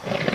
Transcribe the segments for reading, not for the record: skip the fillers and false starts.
Hello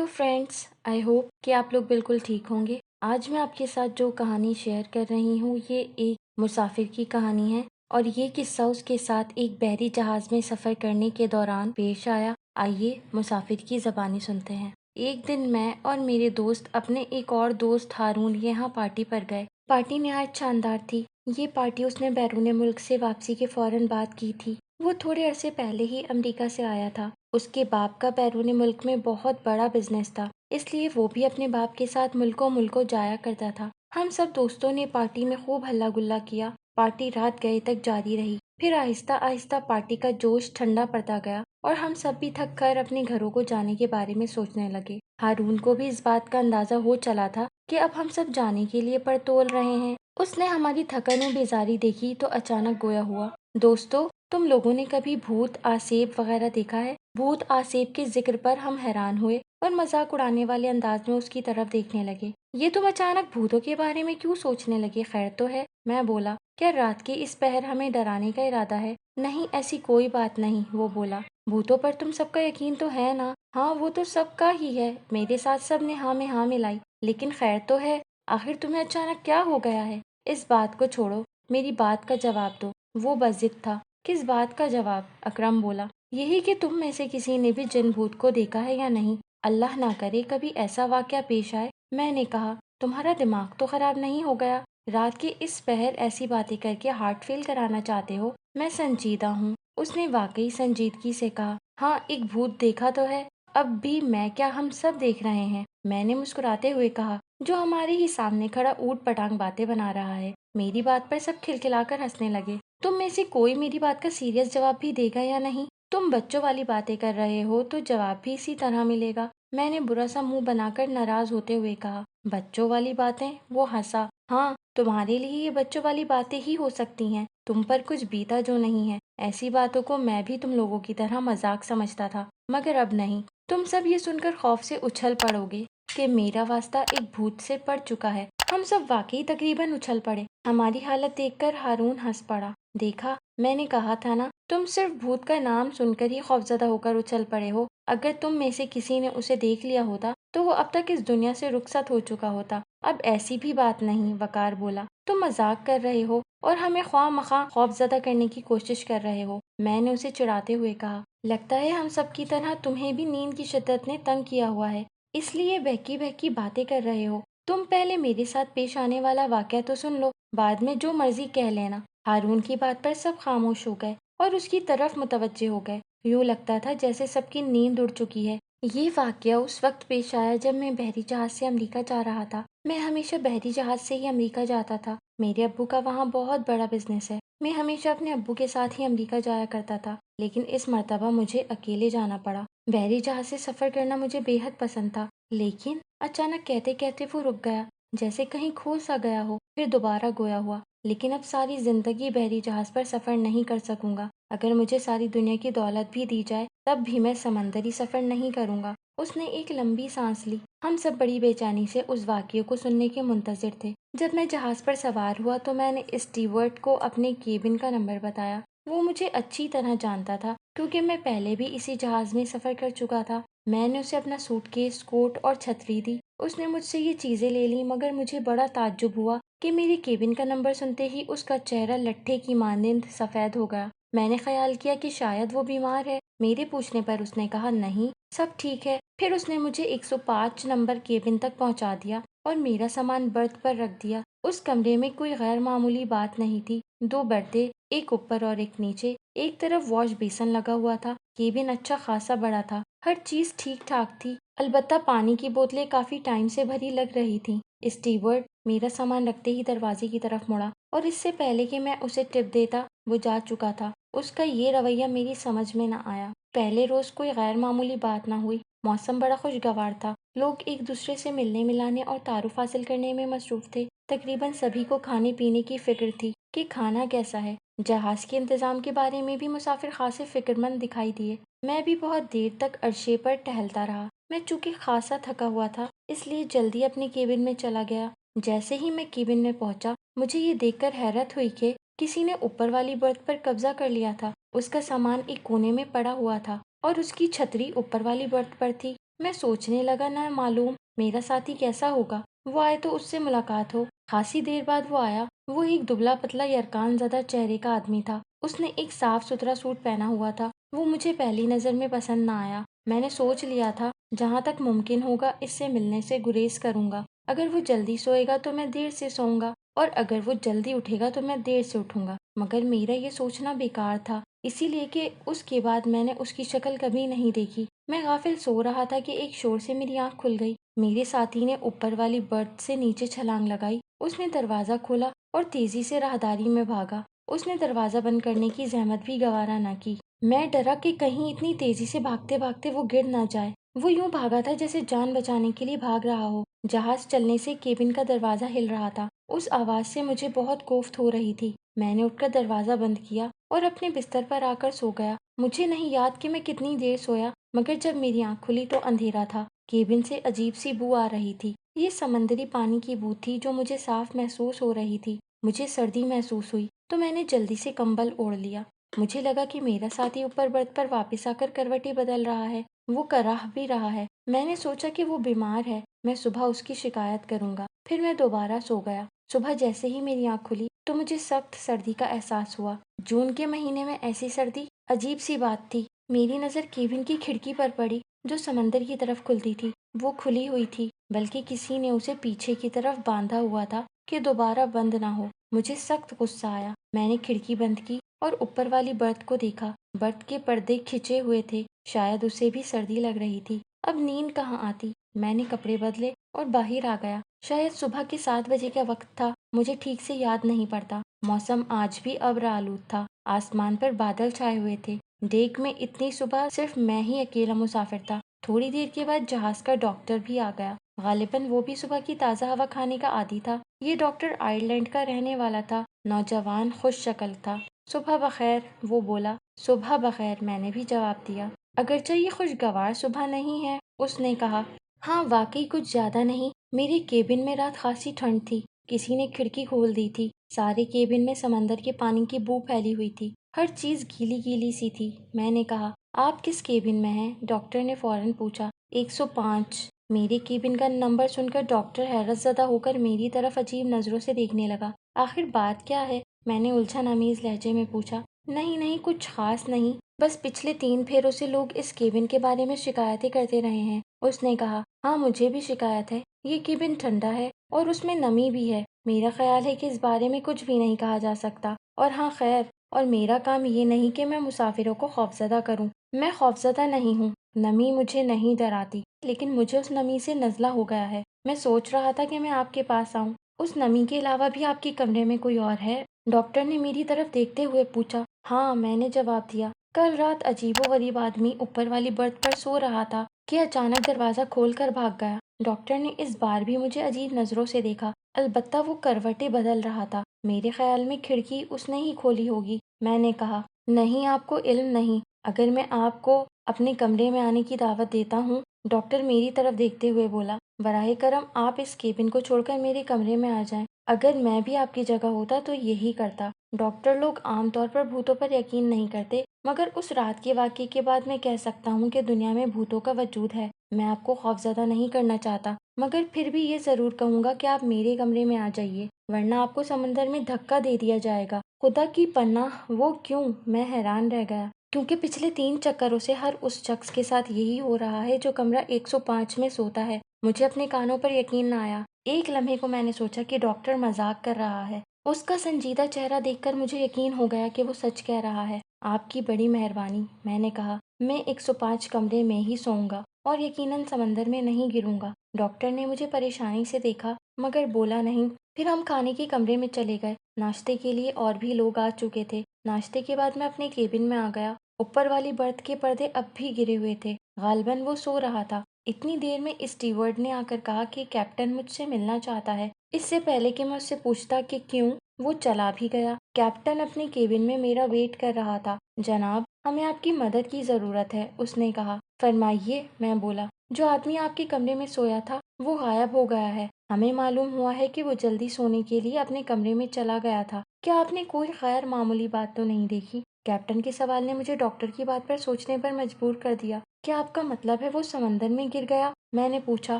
friends, I hope कि आप लोग बिल्कुल ठीक होंगे। आज मैं आपके साथ जो कहानी शेयर कर रही हूँ ये एक मुसाफिर की कहानी है और ये किस्सा उसके साथ एक बहरी जहाज में सफ़र करने के दौरान पेश आया। आइए मुसाफिर की ज़बानी सुनते हैं। एक दिन मैं और मेरे दोस्त अपने एक और दोस्त हारून यहाँ पार्टी पर गए। पार्टी नहायत शानदार थी। ये पार्टी उसने बैरून मुल्क से वापसी के फौरन बाद की थी। वो थोड़े अरसे पहले ही अमेरिका से आया था। उसके बाप का बैरून मुल्क में बहुत बड़ा बिजनेस था, इसलिए वो भी अपने बाप के साथ मुल्कों जाया करता था। हम सब दोस्तों ने पार्टी में खूब हल्ला गुल्ला किया। पार्टी रात गए तक जारी रही। फिर आहिस्ता आहिस्ता पार्टी का जोश ठंडा पड़ता गया और हम सब भी थक कर अपने घरों को जाने के बारे में सोचने लगे। हारून को भी इस बात का अंदाजा हो चला था कि अब हम सब जाने के लिए पड़तोल रहे हैं। उसने हमारी थकन और बेजारी देखी तो अचानक गोया हुआ, दोस्तों, तुम लोगों ने कभी भूत आसेब वगैरह देखा है? भूत आसेब के जिक्र पर हम हैरान हुए और मजाक उड़ाने वाले अंदाज में उसकी तरफ देखने लगे। ये तुम अचानक भूतों के बारे में क्यों सोचने लगे? खैर तो है? मैं बोला, क्या रात के इस पहर हमें डराने का इरादा है? नहीं, ऐसी कोई बात नहीं, वो बोला। भूतों पर तुम सबका यकीन तो है ना? हाँ, वो तो सबका ही है। मेरे साथ सब ने हाँ में हाँ मिलाई। लेकिन खैर तो है, आखिर तुम्हें अचानक क्या हो गया है? इस बात को छोड़ो, मेरी बात का जवाब दो। वो बज़िद था। किस बात का जवाब? अकरम बोला, यही कि तुम में से किसी ने भी जिन भूत को देखा है या नहीं। अल्लाह ना करे कभी ऐसा वाकया पेश आए। मैंने कहा, तुम्हारा दिमाग तो खराब नहीं हो गया? रात के इस पहर ऐसी बातें करके हार्ट फेल कराना चाहते हो? मैं संजीदा हूँ। उसने वाकई संजीदगी से कहा, हाँ, एक भूत देखा तो है। अब भी मैं क्या, हम सब देख रहे हैं। मैंने मुस्कुराते हुए कहा, जो हमारे ही सामने खड़ा ऊट पटांग बातें बना रहा है। मेरी बात पर सब खिलखिलाकर हंसने लगे। तुम में से कोई मेरी बात का सीरियस जवाब भी देगा या नहीं? तुम बच्चों वाली बातें कर रहे हो तो जवाब भी इसी तरह मिलेगा। मैंने बुरा सा मुंह बनाकर नाराज होते हुए कहा, बच्चों वाली बातें? वो हंसा, हाँ, तुम्हारे लिए ये बच्चों वाली बातें ही हो सकती हैं। तुम पर कुछ बीता जो नहीं है। ऐसी बातों को मैं भी तुम लोगों की तरह मजाक समझता था, मगर अब नहीं। तुम सब ये सुनकर खौफ से उछल पड़ोगे कि मेरा वास्ता एक भूत से पड़ चुका है। हम सब वाकई तकरीबन उछल पड़े। हमारी हालत देखकर हारून हंस पड़ा। देखा, मैंने कहा था ना, तुम सिर्फ भूत का नाम सुनकर ही खौफजदा होकर उछल पड़े हो। अगर तुम में से किसी ने उसे देख लिया होता तो वो अब तक इस दुनिया से रुखसत हो चुका होता। अब ऐसी भी बात नहीं, वकार बोला। तुम मजाक कर रहे हो और हमें ख्वाह मख्वाह खौफजदा करने की कोशिश कर रहे हो। मैंने उसे चिढ़ाते हुए कहा, लगता है हम सब की तरह तुम्हें भी नींद की शिद्दत ने तंग किया हुआ है, इसलिए बहकी बहकी बातें कर रहे हो। तुम पहले मेरे साथ पेश आने वाला वाकया तो सुन लो, बाद में जो मर्जी कह लेना। हारून की बात पर सब खामोश हो गए और उसकी तरफ मुतवज्जे हो गए। यूँ लगता था जैसे सबकी नींद उड़ चुकी है। ये वाकया उस वक्त पेश आया जब मैं बहरी जहाज से अमेरिका जा रहा था। मैं हमेशा बहरी जहाज से ही अमेरिका जाता था। मेरे अब्बू का वहाँ बहुत बड़ा बिजनेस है। मैं हमेशा अपने अब्बू के साथ ही अमेरिका जाया करता था, लेकिन इस मर्तबा मुझे अकेले जाना पड़ा। बहरी जहाज से सफर करना मुझे बेहद पसंद था, लेकिन अचानक कहते कहते वो रुक गया, जैसे कहीं खो सा गया हो। फिर दोबारा गोया हुआ, लेकिन अब सारी जिंदगी बहरी जहाज पर सफर नहीं कर सकूंगा। अगर मुझे सारी दुनिया की दौलत भी दी जाए तब भी मैं समंदरी सफर नहीं करूंगा। उसने एक लंबी सांस ली। हम सब बड़ी बेचैनी से उस वाक़ये को सुनने के मुंतजिर थे। जब मैं जहाज पर सवार हुआ तो मैंने स्टीवर्ड को अपने केबिन का नंबर बताया। वो मुझे अच्छी तरह जानता था क्योंकि मैं पहले भी इसी जहाज में सफर कर चुका था। मैंने उसे अपना सूटकेस, कोट और छतरी दी। उसने मुझसे ये चीजें ले ली, मगर मुझे बड़ा ताज्जुब हुआ कि मेरे केबिन का नंबर सुनते ही उसका चेहरा लट्ठे की मानंद सफेद हो गया। मैंने ख्याल किया कि शायद वो बीमार है। मेरे पूछने पर उसने कहा, नहीं, सब ठीक है। फिर उसने मुझे 105 नंबर केबिन तक पहुंचा दिया और मेरा सामान बर्थ पर रख दिया। उस कमरे में कोई गैर मामूली बात नहीं थी। 2 बेड, एक ऊपर और एक नीचे। एक तरफ वॉश बेसन लगा हुआ था। केबिन अच्छा खासा बड़ा था। हर चीज ठीक ठाक थी, अलबत्ता पानी की बोतलें काफी टाइम से भरी लग रही थी। स्टीवर्ड मेरा सामान रखते ही दरवाजे की तरफ मुड़ा और इससे पहले कि मैं उसे टिप देता वो जा चुका था। उसका ये रवैया मेरी समझ में न आया। पहले रोज कोई गैर मामूली बात न हुई। मौसम बड़ा खुशगवार था। लोग एक दूसरे से मिलने मिलाने और तारुफ हासिल करने में मसरूफ थे। तकरीबन सभी को खाने पीने की फिक्र थी कि खाना कैसा है। जहाज के इंतजाम के बारे में भी मुसाफिर खासे फिक्रमंद दिखाई दिए। मैं भी बहुत देर तक अर्शे पर टहलता रहा। मैं चूंकि खासा थका हुआ था, इसलिए जल्दी अपने केबिन में चला गया। जैसे ही मैं केबिन में पहुंचा, मुझे ये देखकर हैरत हुई कि किसी ने ऊपर वाली बर्थ पर कब्जा कर लिया था। उसका सामान एक कोने में पड़ा हुआ था और उसकी छतरी ऊपर वाली बर्थ पर थी। मैं सोचने लगा, ना मालूम मेरा साथी कैसा होगा, वो आए तो उससे मुलाकात हो। खासी देर बाद वो आया। वो एक दुबला पतला यरकान ज़दा चेहरे का आदमी था। उसने एक साफ सुथरा सूट पहना हुआ था। वो मुझे पहली नज़र में पसंद ना आया। मैंने सोच लिया था, जहाँ तक मुमकिन होगा इससे मिलने से गुरेज करूंगा। अगर वो जल्दी सोएगा तो मैं देर से सोऊंगा, और अगर वो जल्दी उठेगा तो मैं देर से उठूंगा। मगर मेरा ये सोचना बेकार था, इसीलिए कि उसके बाद मैंने उसकी शक्ल कभी नहीं देखी। मैं गाफिल सो रहा था कि एक शोर से मेरी आंख खुल गई। मेरे साथी ने ऊपर वाली बर्थ से नीचे छलांग लगाई। उसने दरवाजा खोला और तेजी से राहदारी में भागा। उसने दरवाजा बंद करने की जहमत भी गवारा न की। मैं डरा कि कहीं इतनी तेजी से भागते भागते वो गिर ना जाए। वो यूं भागा था जैसे जान बचाने के लिए भाग रहा हो। जहाज चलने से केबिन का दरवाजा हिल रहा था। उस आवाज से मुझे बहुत कोफ्त हो रही थी। मैंने उठकर दरवाजा बंद किया और अपने बिस्तर पर आकर सो गया। मुझे नहीं याद कि मैं कितनी देर सोया, मगर जब मेरी आंख खुली तो अंधेरा था। केबिन से अजीब सी बू आ रही थी। ये समंदरी पानी की बू थी जो मुझे साफ महसूस हो रही थी। मुझे सर्दी महसूस हुई तो मैंने जल्दी से कंबल ओढ़ लिया। मुझे लगा कि मेरा साथी ऊपर बर्थ पर वापस आकर करवटें बदल रहा है। वो कराह भी रहा है। मैंने सोचा कि वो बीमार है, मैं सुबह उसकी शिकायत करूंगा। फिर मैं दोबारा सो गया। सुबह जैसे ही मेरी आंख खुली तो मुझे सख्त सर्दी का एहसास हुआ। जून के महीने में ऐसी सर्दी अजीब सी बात थी। मेरी नज़र केबिन की खिड़की पर पड़ी जो समंदर की तरफ खुलती थी। वो खुली हुई थी, बल्कि किसी ने उसे पीछे की तरफ बांधा हुआ था कि दोबारा बंद ना हो। मुझे सख्त गुस्सा आया। मैंने खिड़की बंद की और ऊपर वाली बर्थ को देखा। बर्थ के पर्दे खिंचे हुए थे, शायद उसे भी सर्दी लग रही थी। अब नींद कहाँ आती। मैंने कपड़े बदले और बाहर आ गया। शायद सुबह के 7 बजे का वक्त था, मुझे ठीक से याद नहीं पड़ता। मौसम आज भी अब्र आलूद था। आसमान पर बादल छाए हुए थे। डेक में इतनी सुबह सिर्फ मैं ही अकेला मुसाफिर था। थोड़ी देर के बाद जहाज का डॉक्टर भी आ गया। गालिबन वो भी सुबह की ताज़ा हवा खाने का आदी था। ये डॉक्टर आयरलैंड का रहने वाला था। नौजवान खुश शक्ल था। सुबह बखैर, वो बोला। सुबह बखैर, मैंने भी जवाब दिया। अगरचे ये खुशगवार सुबह नहीं है, उसने कहा। हाँ, वाकई कुछ ज्यादा नहीं। मेरे केबिन में रात खासी ठंड थी। किसी ने खिड़की खोल दी थी। सारे केबिन में समंदर के पानी की बू फैली हुई थी। हर चीज गीली गीली सी थी। मैंने कहा, आप किस केबिन में हैं? डॉक्टर ने फौरन पूछा। 105। मेरे केबिन का नंबर सुनकर डॉक्टर हैरत ज़दा होकर मेरी तरफ अजीब नजरों से देखने लगा। आखिर बात क्या है? मैंने उलझन अमीज लहजे में पूछा। नहीं नहीं, कुछ खास नहीं, बस पिछले 3 फेरों से लोग इस केबिन के बारे में शिकायतें करते रहे हैं। उसने कहा। हाँ, मुझे भी शिकायत है। ये केबिन ठंडा है और उसमें नमी भी है। मेरा ख्याल है कि इस बारे में कुछ भी नहीं कहा जा सकता। और हाँ खैर, और मेरा काम ये नहीं कि मैं मुसाफिरों को खौफजदा करूं। मैं खौफजदा नहीं हूँ। नमी मुझे नहीं डराती, लेकिन मुझे उस नमी से नज़ला हो गया है। मैं सोच रहा था कि मैं आपके पास आऊं। उस नमी के अलावा भी आपके कमरे में कोई और है? डॉक्टर ने मेरी तरफ देखते हुए पूछा। हाँ, मैंने जवाब दिया। कल रात अजीबोगरीब आदमी ऊपर वाली बर्थ पर सो रहा था कि अचानक दरवाजा खोलकर भाग गया। डॉक्टर ने इस बार भी मुझे अजीब नजरों से देखा। अलबत्ता वो करवटें बदल रहा था। मेरे ख्याल में खिड़की उसने ही खोली होगी। मैंने कहा। नहीं, आपको इल्म नहीं। अगर मैं आपको अपने कमरे में आने की दावत देता हूँ, डॉक्टर मेरी तरफ देखते हुए बोला, बराहे करम आप इस केबिन को छोड़कर मेरे कमरे में आ जाएं। अगर मैं भी आपकी जगह होता तो यही करता। डॉक्टर लोग आमतौर पर भूतों पर यकीन नहीं करते, मगर उस रात के वाक़ये के बाद मैं कह सकता हूँ कि दुनिया में भूतों का वजूद है। मैं आपको खौफज़दा नहीं करना चाहता, मगर फिर भी ये ज़रूर कहूँगा कि आप मेरे कमरे में आ जाइए, वरना आपको समंदर में धक्का दे दिया जाएगा। खुदा की पनाह, वो क्यों? मैं हैरान रह गया, क्योंकि पिछले 3 चक्करों से हर उस शख्स के साथ यही हो रहा है जो कमरा 105 में सोता है। मुझे अपने कानों पर यकीन न आया। एक लम्हे को मैंने सोचा कि डॉक्टर मजाक कर रहा है। उसका संजीदा चेहरा देखकर मुझे यकीन हो गया कि वो सच कह रहा है। आपकी बड़ी मेहरबानी, मैंने कहा। मैं 105 कमरे में ही सोऊंगा और यकीनन समंदर में नहीं गिरूंगा। डॉक्टर ने मुझे परेशानी से देखा, मगर बोला नहीं। फिर हम खाने के कमरे में चले गए। नाश्ते के लिए और भी लोग आ चुके थे। नाश्ते के बाद मैं अपने केबिन में आ गया। ऊपर वाली बर्थ के पर्दे अब भी गिरे हुए थे। गालिबन वो सो रहा था। इतनी देर में स्टीवर्ड ने आकर कहा कि कैप्टन मुझसे मिलना चाहता है। इससे पहले कि मैं उससे पूछता कि क्यों, وہ چلا بھی گیا۔ کیپٹن اپنے کیبن میں میرا ویٹ کر رہا تھا۔ جناب، ہمیں آپ کی مدد کی ضرورت ہے، اس نے کہا۔ فرمائیے، میں بولا۔ جو آدمی آپ کے کمرے میں سویا تھا وہ غائب ہو گیا ہے۔ ہمیں معلوم ہوا ہے کہ وہ جلدی سونے کے لیے اپنے کمرے میں چلا گیا تھا۔ کیا آپ نے کوئی غیر معمولی بات تو نہیں دیکھی؟ کیپٹن کے سوال نے مجھے ڈاکٹر کی بات پر سوچنے پر مجبور کر دیا۔ کیا آپ کا مطلب ہے وہ سمندر میں گر گیا؟ میں نے پوچھا۔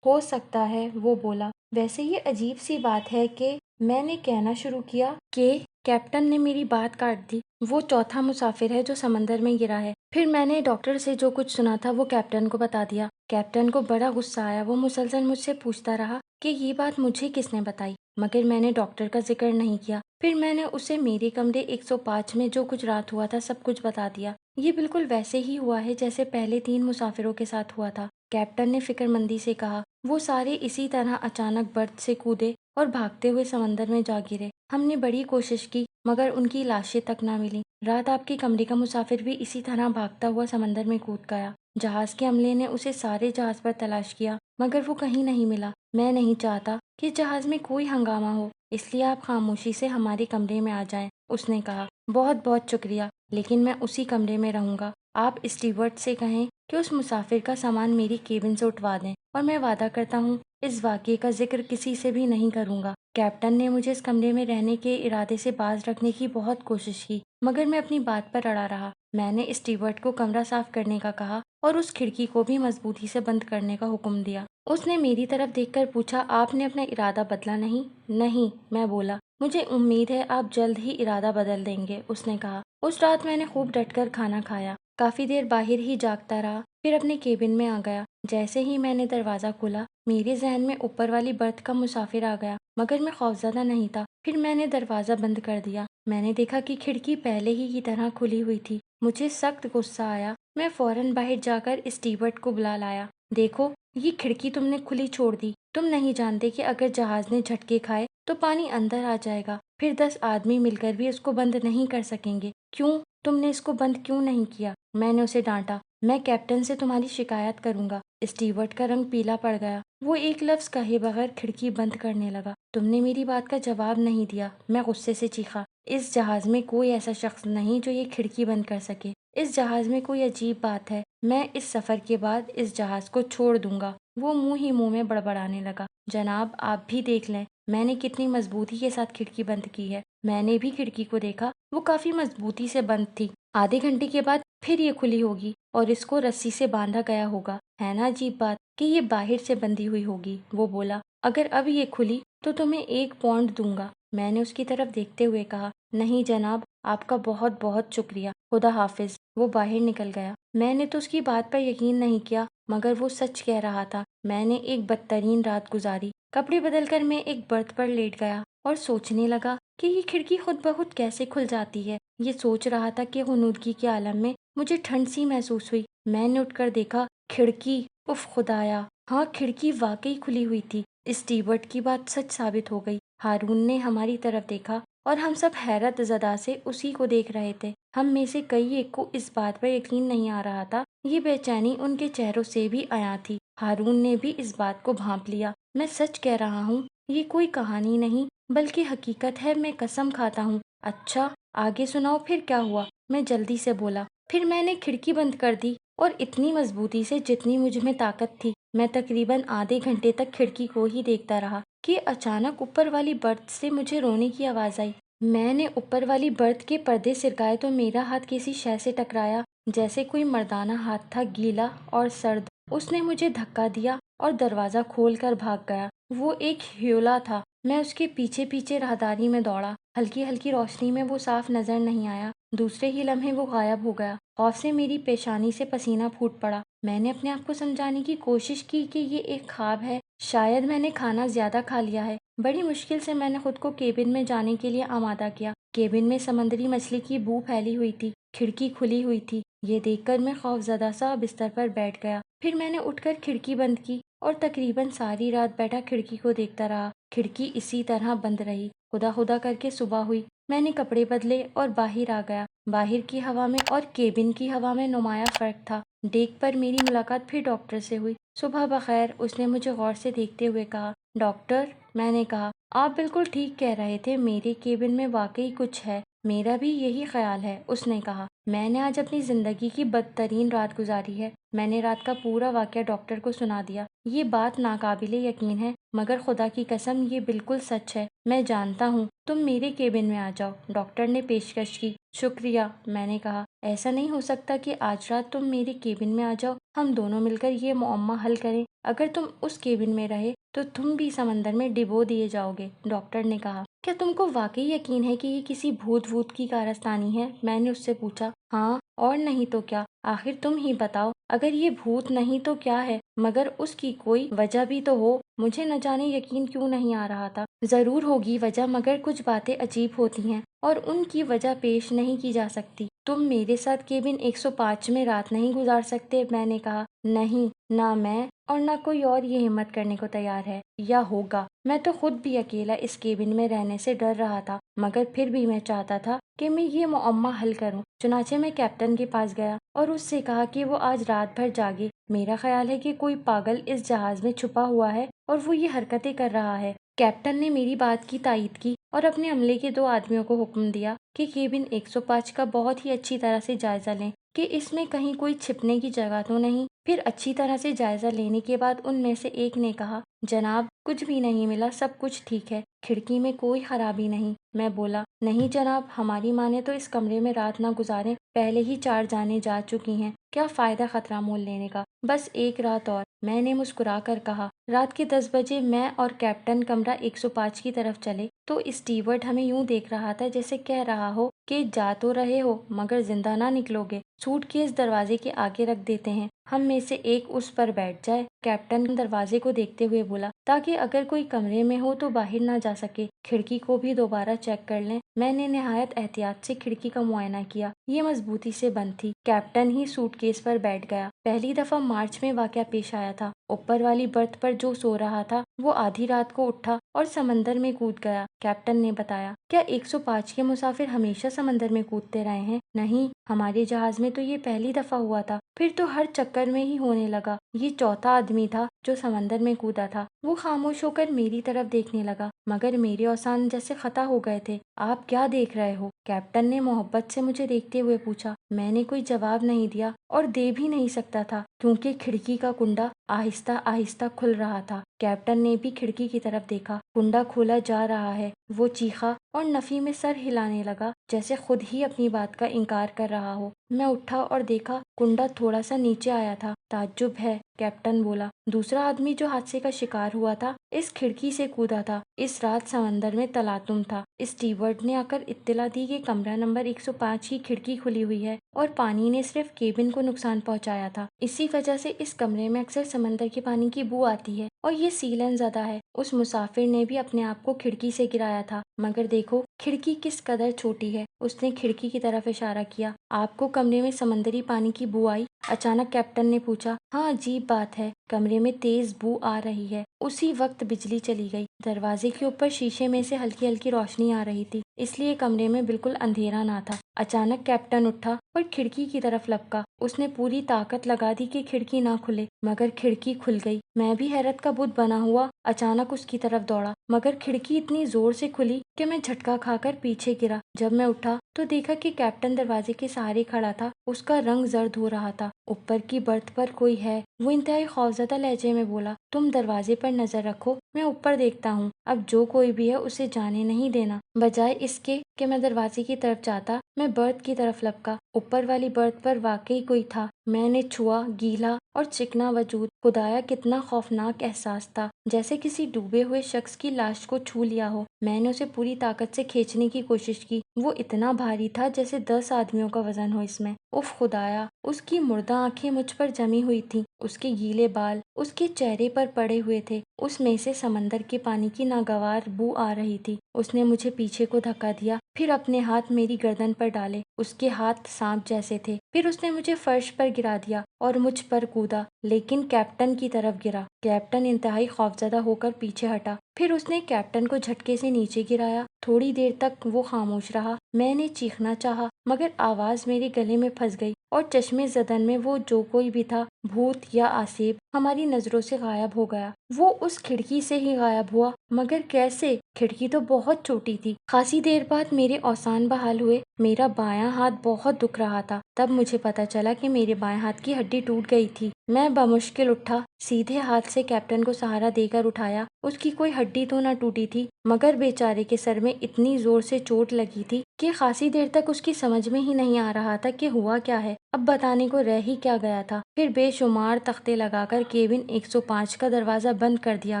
ہو سکتا ہے، وہ بولا۔ ویسے یہ عجیب سی بات ہے کہ میں نے کہنا شروع کیا کہ کیپٹن نے میری بات کاٹ دی۔ وہ چوتھا مسافر ہے جو سمندر میں گرا ہے۔ پھر میں نے ڈاکٹر سے جو کچھ سنا تھا وہ کیپٹن کو بتا دیا۔ کیپٹن کو بڑا غصہ آیا۔ وہ مسلسل مجھ سے پوچھتا رہا کہ یہ بات مجھے کس نے بتائی، مگر میں نے ڈاکٹر کا ذکر نہیں کیا۔ پھر میں نے اسے میرے کمرے 105 میں جو کچھ رات ہوا تھا سب کچھ بتا دیا۔ یہ بالکل ویسے ہی ہوا ہے جیسے پہلے 3 مسافروں کے ساتھ ہوا تھا، کیپٹن نے فکر مندی سے کہا۔ وہ سارے اسی طرح اچانک برت سے کودے اور بھاگتے ہوئے سمندر میں جا گرے۔ ہم نے بڑی کوشش کی مگر ان کی لاشیں تک نہ ملی۔ رات آپ کے کمرے کا مسافر بھی اسی طرح بھاگتا ہوا سمندر میں کود گیا۔ جہاز کے عملے نے اسے سارے جہاز پر تلاش کیا مگر وہ کہیں نہیں ملا۔ میں نہیں چاہتا کہ جہاز میں کوئی ہنگامہ ہو، اس لیے آپ خاموشی سے ہمارے کمرے میں آ جائیں، اس نے کہا۔ بہت بہت شکریہ، لیکن میں اسی کمرے میں رہوں گا۔ آپ اسٹیورڈ سے کہیں کہ اس مسافر کا سامان میری کیبن سے اٹھوا دیں، اور میں وعدہ کرتا ہوں اس واقعے کا ذکر کسی سے بھی نہیں کروں گا۔ کیپٹن نے مجھے اس کمرے میں رہنے کے ارادے سے باز رکھنے کی بہت کوشش کی مگر میں اپنی بات پر اڑا رہا۔ میں نے اسٹیورڈ کو کمرہ صاف کرنے کا کہا اور اس کھڑکی کو بھی مضبوطی سے بند کرنے کا حکم دیا۔ اس نے میری طرف دیکھ کر پوچھا، آپ نے اپنا ارادہ بدلا نہیں؟ نہیں، میں بولا۔ مجھے امید ہے آپ جلد ہی ارادہ بدل دیں گے، اس نے کہا۔ اس رات میں نے خوب ڈٹ کر کھانا کھایا، کافی دیر باہر ہی جاگتا رہا، پھر اپنے کیبن میں آ گیا۔ جیسے ہی میں نے دروازہ کھولا میرے ذہن میں اوپر والی برتھ کا مسافر آ گیا مگر میں خوفزدہ نہیں تھا۔ پھر میں نے دروازہ بند کر دیا۔ میں نے دیکھا کہ کھڑکی پہلے ہی کی طرح کھلی ہوئی تھی۔ مجھے سخت غصہ آیا۔ میں فوراً باہر جا کر اسٹیورڈ کو بلا لایا۔ دیکھو، یہ کھڑکی تم نے کھلی چھوڑ دی۔ تم نہیں جانتے کہ اگر جہاز نے جھٹکے کھائے تو پانی اندر آ جائے گا، پھر 10 آدمی مل کر بھی اس کو بند نہیں کر سکیں گے۔ کیوں؟ تم نے اس کو بند کیوں نہیں کیا؟ میں نے اسے ڈانٹا۔ میں کیپٹن سے تمہاری شکایت کروں گا۔ اسٹیورڈ کا رنگ پیلا پڑ گیا۔ وہ ایک لفظ کہے بغیر کھڑکی بند کرنے لگا۔ تم نے میری بات کا جواب نہیں دیا، میں غصے سے چیخا۔ اس جہاز میں کوئی ایسا شخص نہیں جو یہ کھڑکی بند کر سکے۔ اس جہاز میں کوئی عجیب بات ہے، میں اس سفر کے بعد اس جہاز کو چھوڑ دوں گا۔ وہ منہ ہی منہ میں بڑبڑانے لگا۔ جناب، آپ بھی دیکھ لیں میں نے کتنی مضبوطی کے ساتھ کھڑکی بند کی ہے۔ میں نے بھی کھڑکی کو دیکھا، وہ کافی مضبوطی سے بند تھی۔ آدھے گھنٹے کے بعد پھر یہ کھلی ہوگی اور اس کو رسی سے باندھا گیا ہوگا۔ ہے نا عجیب بات کہ یہ باہر سے بندھی ہوئی ہوگی، وہ بولا۔ اگر اب یہ کھلی تو تمہیں 1 پاؤنڈ دوں گا، میں نے اس کی طرف دیکھتے ہوئے کہا۔ نہیں جناب، آپ کا بہت بہت شکریہ، خدا حافظ۔ وہ باہر نکل گیا۔ میں نے تو اس کی بات پر یقین نہیں کیا مگر وہ سچ کہہ رہا تھا۔ میں نے ایک بدترین رات گزاری۔ کپڑے بدل کر میں ایک برتھ پر لیٹ گیا اور سوچنے لگا کہ یہ کھڑکی خود بخود کیسے کھل جاتی ہے۔ یہ سوچ رہا تھا کہ غنودگی کے عالم میں مجھے ٹھنڈ سی محسوس ہوئی۔ میں نے اٹھ کر دیکھا، کھڑکی، اف خدایا، ہاں کھڑکی واقعی کھلی ہوئی تھی۔ اسٹیورڈ کی بات سچ ثابت ہو گئی۔ ہارون نے ہماری طرف دیکھا اور ہم سب حیرت زدہ سے اسی کو دیکھ رہے تھے۔ ہم میں سے کئی ایک کو اس بات پر یقین نہیں آ رہا تھا۔ یہ بے چینی ان کے چہروں سے بھی عیاں تھی۔ ہارون نے بھی اس بات کو بھانپ لیا۔ میں سچ کہہ رہا ہوں، یہ کوئی کہانی نہیں بلکہ حقیقت ہے، میں قسم کھاتا ہوں۔ اچھا، آگے سناؤ پھر کیا ہوا؟ میں جلدی سے بولا۔ پھر میں نے کھڑکی بند کر دی اور اتنی مضبوطی سے جتنی مجھ میں طاقت تھی۔ میں تقریباً آدھے گھنٹے تک کھڑکی کو ہی دیکھتا رہا کہ اچانک اوپر والی برتھ سے مجھے رونے کی آواز آئی۔ میں نے اوپر والی برتھ کے پردے سرکائے تو میرا ہاتھ کسی شے سے ٹکرایا جیسے کوئی مردانہ ہاتھ تھا، گیلا اور سرد۔ اس نے مجھے دھکا دیا اور دروازہ کھول کر بھاگ گیا۔ وہ ایک ہیولا تھا۔ میں اس کے پیچھے پیچھے راہداری میں دوڑا۔ ہلکی ہلکی روشنی میں وہ صاف نظر نہیں آیا۔ دوسرے ہی لمحے وہ غائب ہو گیا۔ خوف سے میری پیشانی سے پسینہ پھوٹ پڑا۔ میں نے اپنے آپ کو سمجھانے کی کوشش کی کہ یہ ایک خواب ہے، شاید میں نے کھانا زیادہ کھا لیا ہے۔ بڑی مشکل سے میں نے خود کو کیبن میں جانے کے لیے آمادہ کیا۔ کیبن میں سمندری مچھلی کی بو پھیلی ہوئی تھی۔ کھڑکی کھلی ہوئی تھی۔ یہ دیکھ کر میں خوفزدہ سا بستر پر بیٹھ گیا۔ پھر میں نے اٹھ کر کھڑکی بند کی اور تقریباً ساری رات بیٹھا کھڑکی کو دیکھتا رہا۔ کھڑکی اسی طرح بند رہی۔ خدا خدا کر کے صبح ہوئی۔ میں نے کپڑے بدلے اور باہر آ گیا۔ باہر کی ہوا میں اور کیبن کی ہوا میں نمایاں فرق تھا۔ ڈیک پر میری ملاقات پھر ڈاکٹر سے ہوئی۔ صبح بخیر، اس نے مجھے غور سے دیکھتے ہوئے کہا۔ ڈاکٹر، میں نے کہا، آپ بالکل ٹھیک کہہ رہے تھے، میرے کیبن میں واقعی کچھ ہے، میرا بھی یہی خیال ہے۔ اس نے کہا، میں نے آج اپنی زندگی کی بدترین رات گزاری ہے۔ میں نے رات کا پورا واقعہ ڈاکٹر کو سنا دیا۔ یہ بات ناقابل یقین ہے، مگر خدا کی قسم یہ بالکل سچ ہے۔ میں جانتا ہوں، تم میرے کیبن میں آ جاؤ، ڈاکٹر نے پیشکش کی۔ شکریہ، میں نے کہا، ایسا نہیں ہو سکتا کہ آج رات تم میرے کیبن میں آ جاؤ، ہم دونوں مل کر یہ معمہ حل کریں۔ اگر تم اس کیبن میں رہے تو تم بھی سمندر میں ڈبو دیے جاؤ گے، ڈاکٹر نے کہا۔ کیا تم کو واقعی یقین ہے کہ یہ کسی بھوت ووت کی کارستانی ہے؟ میں نے اس سے پوچھا۔ ہاں، اور نہیں تو کیا، آخر تم ہی بتاؤ، اگر یہ بھوت نہیں تو کیا ہے؟ مگر اس کی کوئی وجہ بھی تو ہو۔ مجھے نہ جانے یقین کیوں نہیں آ رہا تھا۔ ضرور ہوگی وجہ، مگر کچھ باتیں عجیب ہوتی ہیں اور ان کی وجہ پیش نہیں کی جا سکتی۔ تم میرے ساتھ کیبن 105 میں رات نہیں گزار سکتے؟ میں نے کہا، نہیں، نہ میں اور نہ کوئی اور یہ ہمت کرنے کو تیار ہے یا ہوگا۔ میں تو خود بھی اکیلا اس کیبن میں رہنے سے ڈر رہا تھا، مگر پھر بھی میں چاہتا تھا کہ میں یہ معمہ حل کروں۔ چنانچہ میں کیپٹن کے پاس گیا اور اس سے کہا کہ وہ آج رات بھر جاگے۔ میرا خیال ہے کہ کوئی پاگل اس جہاز میں چھپا ہوا ہے اور وہ یہ حرکتیں کر رہا ہے۔ کیپٹن نے میری بات کی تائید کی اور اپنے عملے کے 2 آدمیوں کو حکم دیا کہ کیبن 105 کا بہت ہی اچھی طرح سے جائزہ لیں کہ اس میں کہیں کوئی چھپنے کی جگہ تو نہیں۔ پھر اچھی طرح سے جائزہ لینے کے بعد ان میں سے ایک نے کہا، جناب، کچھ بھی نہیں ملا، سب کچھ ٹھیک ہے، کھڑکی میں کوئی خرابی نہیں۔ میں بولا، نہیں جناب، ہماری مانے تو اس کمرے میں رات نہ گزاریں، پہلے ہی 4 جانیں جا چکی ہیں، کیا فائدہ خطرہ مول لینے کا، بس ایک رات اور۔ میں نے مسکرا کر کہا۔ رات کے 10 بجے میں اور کیپٹن کمرہ 105 کی طرف چلے تو اسٹیورڈ ہمیں یوں دیکھ رہا تھا جیسے کہہ رہا ہو کہ جا تو رہے ہو مگر زندہ نہ نکلو گے۔ سوٹ کیس دروازے کے آگے رکھ دیتے ہیں، ہم میں سے ایک اس پر بیٹھ جائے۔ کیپٹن دروازے کو دیکھتے ہوئے بولا، تاکہ اگر کوئی کمرے میں ہو تو باہر نہ جا سکے۔ کھڑکی کو بھی دوبارہ چیک کر لیں۔ میں نے نہایت احتیاط سے کھڑکی کا معائنہ کیا، یہ مضبوطی سے بند تھی۔ کیپٹن ہی سوٹ کیس پر بیٹھ گیا۔ پہلی دفعہ مارچ میں واقعہ پیش آیا تھا۔ اوپر والی برتھ پر جو سو رہا تھا وہ آدھی رات کو اٹھا اور سمندر میں کود گیا، کیپٹن نے بتایا۔ کیا 105 کے مسافر ہمیشہ سمندر میں کودتے رہے ہیں؟ نہیں، ہمارے جہاز میں تو یہ پہلی دفعہ ہوا تھا، پھر تو ہر چکر میں ہی ہونے لگا۔ یہ چوتھا آدمی تھا جو سمندر میں کودا تھا۔ وہ خاموش ہو کر میری طرف دیکھنے لگا، مگر میرے اوسان جیسے خطا ہو گئے تھے۔ آپ کیا دیکھ رہے ہو؟ کیپٹن نے محبت سے مجھے دیکھتے ہوئے پوچھا۔ میں نے کوئی جواب نہیں دیا اور دے بھی نہیں سکتا تھا کیونکہ کھڑکی کا کنڈا آہستہ آہستہ کھل رہا تھا۔ کیپٹن نے بھی کھڑکی کی طرف دیکھا، کنڈا کھولا جا رہا ہے۔ وہ چیخا اور نفی میں سر ہلانے لگا جیسے خود ہی اپنی بات کا انکار کر رہا ہو۔ میں اٹھا اور دیکھا کنڈا تھوڑا سا نیچے آیا تھا۔ تعجب ہے، کیپٹن بولا۔ دوسرا آدمی جو حادثے کا شکار ہوا تھا اس کھڑکی سے کودا تھا۔ اس رات سمندر میں تلاطم تھا۔ اسٹیورڈ نے آ کر اطلاع دی کہ کمرہ نمبر 105 کی کھڑکی کھلی ہوئی ہے اور پانی نے صرف کیبن کو نقصان پہنچایا تھا۔ اسی وجہ سے اس کمرے میں اکثر سمندر کے پانی کی بو آتی ہے اور یہ سیلن زدہ ہے۔ اس مسافر نے بھی اپنے آپ کو کھڑکی سے گرایا تھا، مگر دیکھو کھڑکی کس قدر چھوٹی ہے۔ اس نے کھڑکی کی طرف اشارہ کیا۔ آپ کو کمرے میں سمندری پانی کی بو آئی؟ اچانک کیپٹن نے پوچھا۔ ہاں، عجیب بات ہے، کمرے میں تیز بو آ رہی ہے۔ اسی وقت بجلی چلی گئی۔ دروازے کے اوپر شیشے میں سے ہلکی ہلکی روشنی آ رہی تھی، اس لیے کمرے میں بالکل اندھیرا نہ تھا۔ اچانک کیپٹن اٹھا اور کھڑکی کی طرف لپکا۔ اس نے پوری طاقت لگا دی کہ کھڑکی نہ کھلے، مگر کھڑکی کھل گئی۔ میں بھی حیرت کا بت بنا ہوا اچانک اس کی طرف دوڑا، مگر کھڑکی اتنی زور سے کھلی کہ میں جھٹکا کھا کر پیچھے گرا۔ جب میں اٹھا تو دیکھا کہ کیپٹن دروازے کے سہارے کھڑا تھا، اس کا رنگ زرد ہو رہا تھا۔ اوپر کی برتھ پر کوئی ہے، وہ انتہائی خوفزدہ لہجے میں بولا۔ تم دروازے پر نظر رکھو، میں اوپر دیکھتا ہوں، اب جو کوئی بھی ہے اسے جانے نہیں دینا۔ بجائے اس کے کہ میں دروازے کی طرف جاتا، میں برتھ کی طرف لپکا۔ اوپر والی برتھ پر واقعی کوئی تھا۔ میں نے چھوا، گیلا اور چکنا وجود، خدایا کتنا خوفناک احساس تھا، جیسے کسی ڈوبے ہوئے شخص کی لاش کو چھو لیا ہو۔ میں نے اسے پوری طاقت سے کھینچنے کی کوشش کی، وہ اتنا بھاری تھا جیسے 10 آدمیوں کا وزن ہو اس میں۔ اف خدایا، اس کی مردہ آنکھیں مجھ پر جمی ہوئی تھیں، اس کے گیلے بال اس کے چہرے پر پڑے ہوئے تھے، اس میں سے سمندر کے پانی کی ناگوار بو آ رہی تھی۔ اس نے مجھے پیچھے کو دھکا دیا، پھر اپنے ہاتھ میری گردن پر ڈالے، اس کے ہاتھ سانپ جیسے تھے۔ پھر اس نے مجھے فرش پر گرا دیا اور مجھ پر کودا، لیکن کیپٹن کی طرف گرا۔ کیپٹن انتہائی خوفزدہ ہو کر پیچھے ہٹا، پھر اس نے کیپٹن کو جھٹکے سے نیچے گرایا۔ تھوڑی دیر تک وہ خاموش رہا۔ میں نے چیخنا چاہا، مگر آواز میرے گلے میں پھنس گئی اور چشمے زدن میں وہ جو کوئی بھی تھا भूत या आसेब हमारी नजरों से गायब हो गया। वो उस खिड़की से ही गायब हुआ, मगर कैसे? खिड़की तो बहुत छोटी थी। खासी देर बाद मेरे औसान बहाल हुए। मेरा बायां हाथ बहुत दुख रहा था। तब मुझे पता चला कि मेरे बाएं हाथ की हड्डी टूट गई थी। मैं बमुश्किल उठा, सीधे हाथ से कैप्टन को सहारा देकर उठाया। उसकी कोई हड्डी तो न टूटी थी, मगर बेचारे के सर में इतनी जोर से चोट लगी थी कि खासी देर तक उसकी समझ में ही नहीं आ रहा था कि हुआ क्या है। अब बताने को रह ही क्या गया था। फिर बेशुमार तख्ते लगाकर केबिन 105 का दरवाजा बंद कर दिया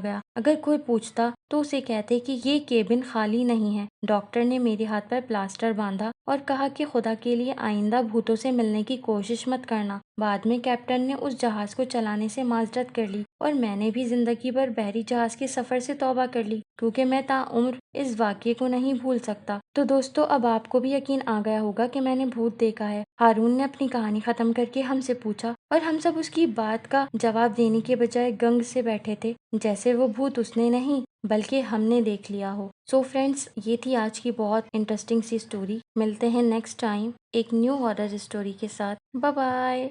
गया। अगर कोई पूछता तो उसे कहते कि ये केबिन खाली नहीं है। डॉक्टर ने मेरे हाथ पर प्लास्टर बांधा और कहा कि खुदा के लिए आइंदा भूतों से मिलने की कोशिश मत करना। बाद में कैप्टन ने उस जहाज को चलाने से माजरत कर ली और मैंने भी जिंदगी भर बहरी जहाज के सफर से तौबा कर ली, क्योंकि मैं ताउम्र इस वाक़ये को नहीं भूल सकता। तो दोस्तों, अब आपको भी यकीन आ गया होगा कि मैंने भूत देखा है। हारून ने अपनी कहानी खत्म करके हमसे पूछा और हम सब उसकी बात का जवाब देने के बजाय गंग से बैठे थे, जैसे वो भूत उसने नहीं बल्कि हमने देख लिया हो। सो फ्रेंड्स, ये थी आज की बहुत इंटरेस्टिंग सी स्टोरी। मिलते हैं नेक्स्ट टाइम एक न्यू हॉरर स्टोरी के साथ। Bye bye.